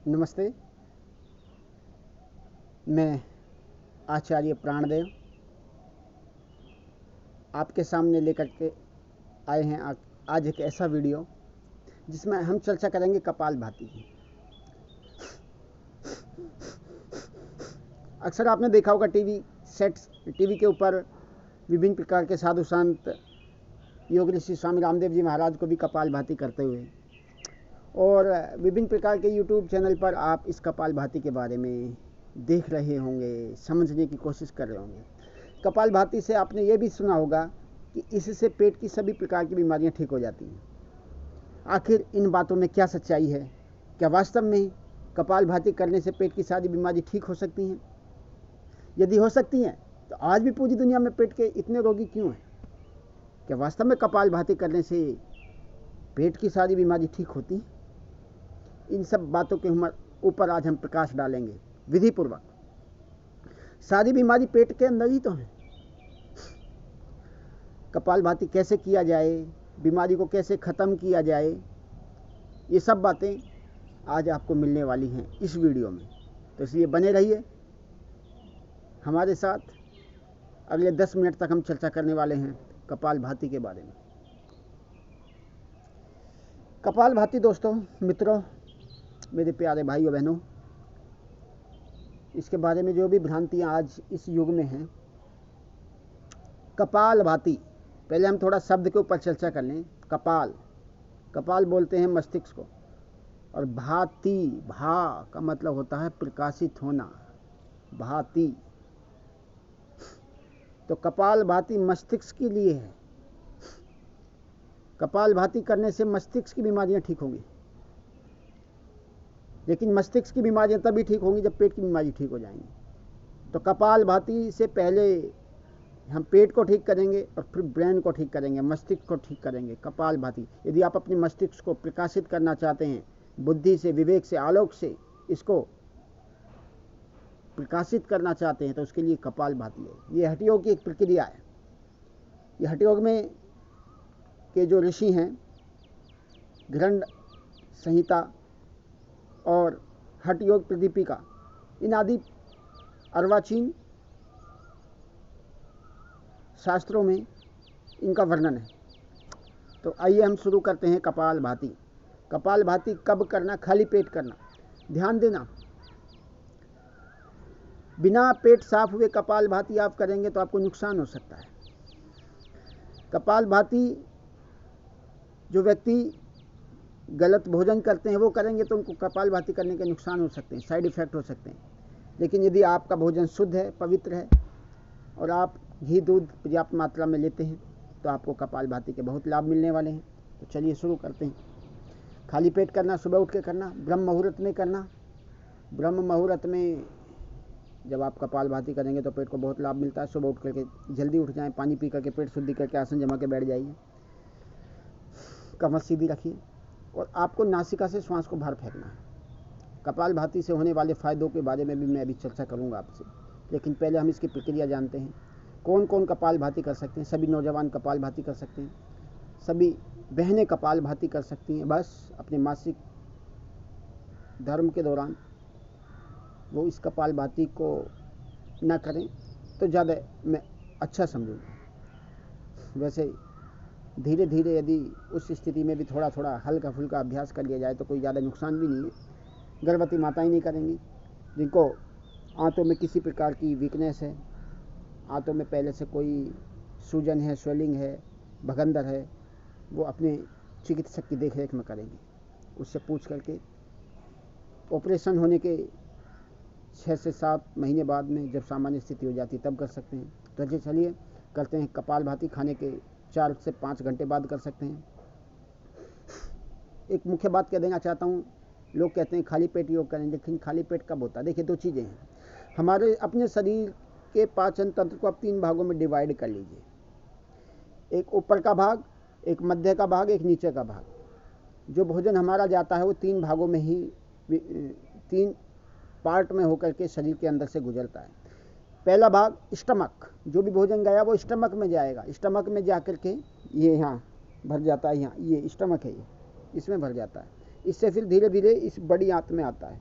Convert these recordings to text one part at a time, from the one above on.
नमस्ते। मैं आचार्य प्राणदेव आपके सामने लेकर के आए हैं आज एक ऐसा वीडियो जिसमें हम चर्चा करेंगे कपालभाति की। अक्सर आपने देखा होगा टीवी के ऊपर विभिन्न प्रकार के साधु संत योग ऋषि स्वामी रामदेव जी महाराज को भी कपालभाति करते हुए, और विभिन्न प्रकार के यूट्यूब चैनल पर आप इस कपालभाति के बारे में देख रहे होंगे, समझने की कोशिश कर रहे होंगे। कपालभाति से आपने ये भी सुना होगा कि इससे पेट की सभी प्रकार की बीमारियां ठीक हो जाती हैं। आखिर इन बातों में क्या सच्चाई है? क्या वास्तव में कपालभाति करने से पेट की सारी बीमारी ठीक हो सकती हैं? यदि हो सकती हैं तो आज भी पूरी दुनिया में पेट के इतने रोगी क्यों हैं? क्या वास्तव में कपालभाति करने से पेट की सारी बीमारी ठीक होती है? इन सब बातों के ऊपर आज हम प्रकाश डालेंगे विधिपूर्वक। सारी बीमारी पेट के अंदर ही तो है। कपालभाति कैसे किया जाए, बीमारी को कैसे खत्म किया जाए, ये सब बातें आज आपको मिलने वाली हैं इस वीडियो में। तो इसलिए बने रहिए हमारे साथ। अगले 10 मिनट तक हम चर्चा करने वाले हैं कपालभाति के बारे में। कपालभाति दोस्तों, मित्रों, मेरे प्यारे भाइयों बहनों, इसके बारे में जो भी भ्रांतियां आज इस युग में हैं, कपालभाति, पहले हम थोड़ा शब्द के ऊपर चर्चा कर लें। कपाल बोलते हैं मस्तिष्क को, और भाति, भा का मतलब होता है प्रकाशित होना, भाति। तो कपालभाति मस्तिष्क के लिए है। कपालभाति करने से मस्तिष्क की बीमारियां ठीक होंगी, लेकिन मस्तिष्क की बीमारियां तभी ठीक होंगी जब पेट की बीमारी ठीक हो जाएंगी। तो कपालभाति से पहले हम पेट को ठीक करेंगे और फिर ब्रेन को ठीक करेंगे, मस्तिष्क को ठीक करेंगे। कपालभाति, यदि आप अपने मस्तिष्क को प्रकाशित करना चाहते हैं, बुद्धि से, विवेक से, आलोक से इसको प्रकाशित करना चाहते हैं, तो उसके लिए कपालभाति है। ये हठयोग की एक प्रक्रिया है। ये हठयोग में के जो ऋषि हैं, घृण्ड संहिता और हठयोग प्रदीपिका, इन आदि अर्वाचीन शास्त्रों में इनका वर्णन है। तो आइए हम शुरू करते हैं कपालभाति। कपालभाति कब करना? खाली पेट करना। ध्यान देना, बिना पेट साफ हुए कपालभाति आप करेंगे तो आपको नुकसान हो सकता है। कपालभाति जो व्यक्ति गलत भोजन करते हैं वो करेंगे तो उनको कपालभाति करने के नुकसान हो सकते हैं, साइड इफेक्ट हो सकते हैं। लेकिन यदि आपका भोजन शुद्ध है, पवित्र है, और आप घी दूध पर्याप्त मात्रा में लेते हैं, तो आपको कपालभाति के बहुत लाभ मिलने वाले हैं। तो चलिए शुरू करते हैं। खाली पेट करना, सुबह उठ के करना, ब्रह्म मुहूर्त में करना। ब्रह्म मुहूर्त में जब आप कपालभाति करेंगे तो पेट को बहुत लाभ मिलता है। सुबह उठ करके जल्दी उठ जाएं, पानी पी करके पेट शुद्धि करके आसन जमा के बैठ जाइए, कमर सीधी रखिए, और आपको नासिका से श्वास को बाहर फेंकना है। कपालभाति से होने वाले फायदों के बारे में भी मैं अभी चर्चा करूंगा आपसे, लेकिन पहले हम इसकी प्रक्रिया जानते हैं। कौन कौन कपालभाति कर सकते हैं? सभी नौजवान कपालभाति कर सकते हैं, सभी बहनें कपालभाति कर सकती हैं। बस अपने मासिक धर्म के दौरान वो इस कपालभाति को न करें तो ज़्यादा मैं अच्छा समझूंगा। वैसे धीरे धीरे यदि उस स्थिति में भी थोड़ा थोड़ा हल्का फुल्का अभ्यास कर लिया जाए तो कोई ज़्यादा नुकसान भी नहीं है। गर्भवती माताएं नहीं करेंगी, जिनको आंतों में किसी प्रकार की वीकनेस है, आंतों में पहले से कोई सूजन है, स्वेलिंग है, भगंदर है, वो अपने चिकित्सक की देखरेख में करेंगी। उससे पूछ करके ऑपरेशन होने के 6 से 7 महीने बाद में जब सामान्य स्थिति हो जाती तब कर सकते हैं। तो चलिए करते हैं कपालभाति। खाने के 4 से 5 घंटे बाद कर सकते हैं। एक मुख्य बात कह देना चाहता हूँ, लोग कहते हैं खाली पेट योग करें, लेकिन खाली पेट कब होता है? देखिए, 2 चीज़ें हैं। हमारे अपने शरीर के पाचन तंत्र को आप 3 भागों में डिवाइड कर लीजिए। एक ऊपर का भाग, एक मध्य का भाग, एक नीचे का भाग। जो भोजन हमारा जाता है वो 3 भागों में ही, 3 पार्ट में होकर के शरीर के अंदर से गुजरता है। पहला भाग स्टमक, जो भी भोजन गया वो स्टमक में जाएगा। स्टमक में जा कर के ये यहाँ भर जाता है, यहाँ ये स्टमक है, ये इसमें भर जाता है। इससे फिर धीरे धीरे इस बड़ी आंत में आता है।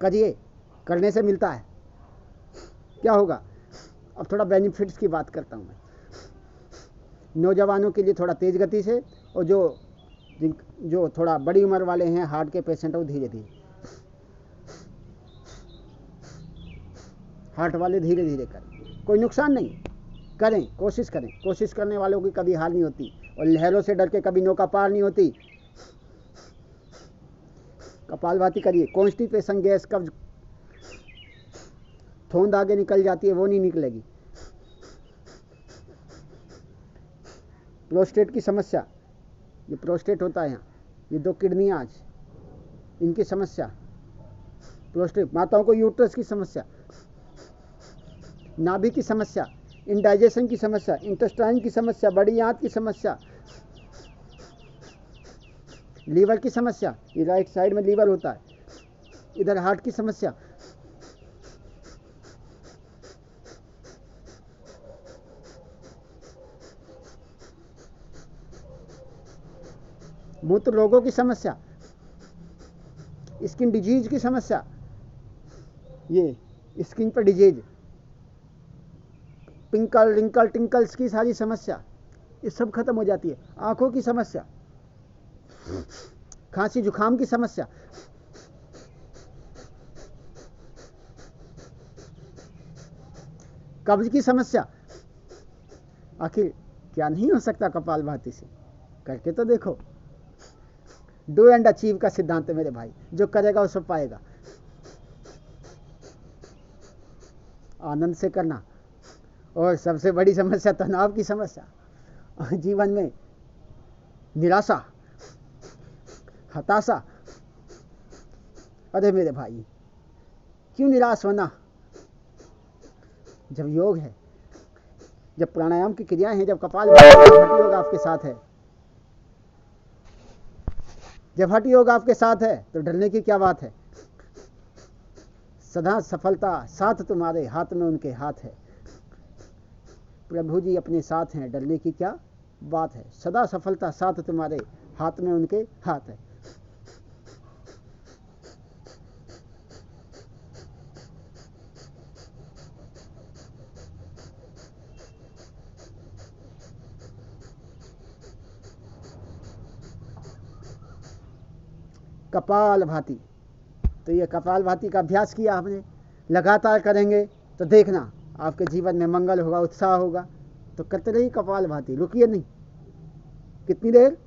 करिए, करने से मिलता है। क्या होगा? अब थोड़ा बेनिफिट्स की बात करता हूँ मैं। नौजवानों के लिए थोड़ा तेज गति से, और जो थोड़ा बड़ी उम्र वाले हैं, हार्ट के पेशेंट, वो धीरे धीरे, हार्ट वाले धीरे धीरे करें, कोई नुकसान नहीं, करें, कोशिश करें। कोशिश करने वालों की कभी हार नहीं होती, और लहरों से डर के कभी नौका पार नहीं होती। कपालभाति करिए, कॉन्स्टिपेशन, गैस, कब्ज, थोंद आगे निकल जाती है, वो नहीं निकलेगी। प्रोस्टेट की समस्या, ये प्रोस्टेट होता है यहाँ, ये 2 किडनियाँ आज, इनकी समस्या, प्रोस्टेट। माताओं को यूट्रस की समस्या, नाभि की समस्या, इंडाइजेशन की समस्या, इंटेस्टाइन की समस्या, बड़ी आंत की समस्या, लीवर की समस्या, ये राइट साइड में लीवर होता है, इधर हार्ट की समस्या, मूत्र रोगों की समस्या, स्किन डिजीज की समस्या, ये स्किन पर डिजीज, पिंकल, रिंकल, टिंकल्स की सारी समस्या, ये सब खत्म हो जाती है। आंखों की समस्या, खांसी जुकाम की समस्या, कब्ज की समस्या। आखिर क्या नहीं हो सकता कपालभाति से? करके तो देखो। डू एंड अचीव का सिद्धांत है मेरे भाई, जो करेगा वो सब पाएगा। आनंद से करना। और सबसे बड़ी समस्या तनाव की समस्या, जीवन में निराशा, हताशा। अरे मेरे भाई, क्यों निराश होना? जब योग है, जब प्राणायाम की क्रियाएं हैं, जब कपालभाति, हठ योग आपके साथ है, जब हठ योग आपके साथ है, तो डरने की क्या बात है? सदा सफलता साथ तुम्हारे, हाथ में उनके हाथ है। प्रभु जी अपने साथ हैं, डरने की क्या बात है? सदा सफलता साथ तुम्हारे, हाथ में उनके हाथ है। कपालभाति, तो ये कपालभाति का अभ्यास किया आपने, लगातार करेंगे तो देखना आपके जीवन में मंगल होगा, उत्साह होगा। तो करते रहिए कपालभाति, रुकिए नहीं। कितनी देर?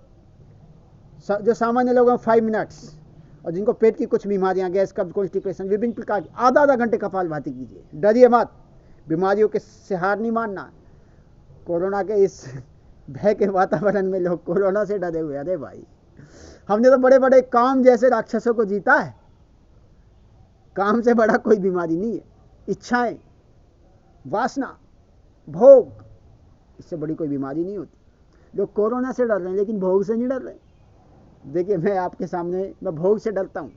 जो सामान्य लोगों 5 मिनट्स, और जिनको पेट की कुछ बीमारियां, गैस, कब्ज, कॉन्स्टिपेशन, विभिन्न प्रकार की, आधा घंटे कपालभाति कीजिए। डरिए मत, बीमारियों के से हार नहीं मानना। कोरोना के इस भय के वातावरण में लोग कोरोना से डरे हुए। अरे भाई, हमने तो बड़े बड़े काम जैसे राक्षसों को जीता है। काम से बड़ा कोई बीमारी नहीं है। इच्छाएं, वासना, भोग, इससे बड़ी कोई बीमारी नहीं होती। लोग कोरोना से डर रहे हैं, लेकिन भोग से नहीं डर रहे। देखिए, मैं आपके सामने, मैं भोग से डरता हूं,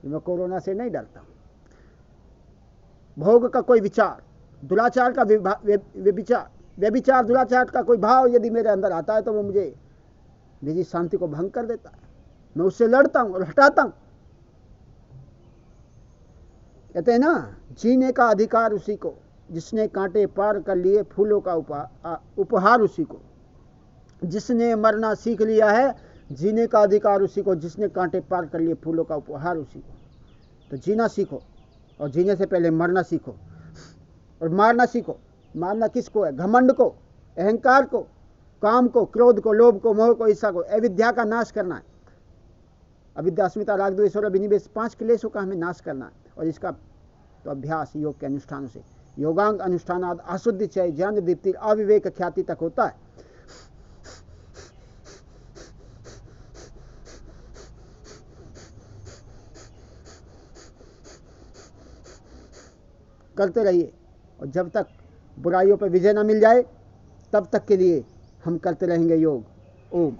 मैं कोरोना से नहीं डरता हूं। भोग का कोई विचार, दुराचार का व्यभिचार, दुराचार का कोई भाव यदि मेरे अंदर आता है, तो वो मुझे, मेरी शांति को भंग कर देता है। मैं उससे लड़ता हूं और हटाता हूं। कहते हैं ना, जीने का अधिकार उसी को जिसने कांटे पार कर लिए, फूलों का उपहार उसी को। जिसने मरना सीख लिया है, जीने का अधिकार उसी को जिसने कांटे पार कर लिए, फूलों का उपहार उसी को। तो जीना सीखो, और जीने से पहले मरना सीखो, और मारना सीखो। मारना किसको है? घमंड को, अहंकार को, काम को, क्रोध को, लोभ को, मोह को, ईर्ष्या को। अविद्या का नाश करना है। अविद्या, अस्मिता, राग, द्वेष और अभिनिवेश, 5 क्लेशों का हमें नाश करना है। और इसका तो अभ्यास योग के अनुष्ठानों से, योगांग अनुष्ठानाद अशुद्धि चय ज्ञान दीप्ति अविवेक ख्याति तक होता है। करते रहिए, और जब तक बुराइयों पर विजय न मिल जाए, तब तक के लिए हम करते रहेंगे योग। ओम।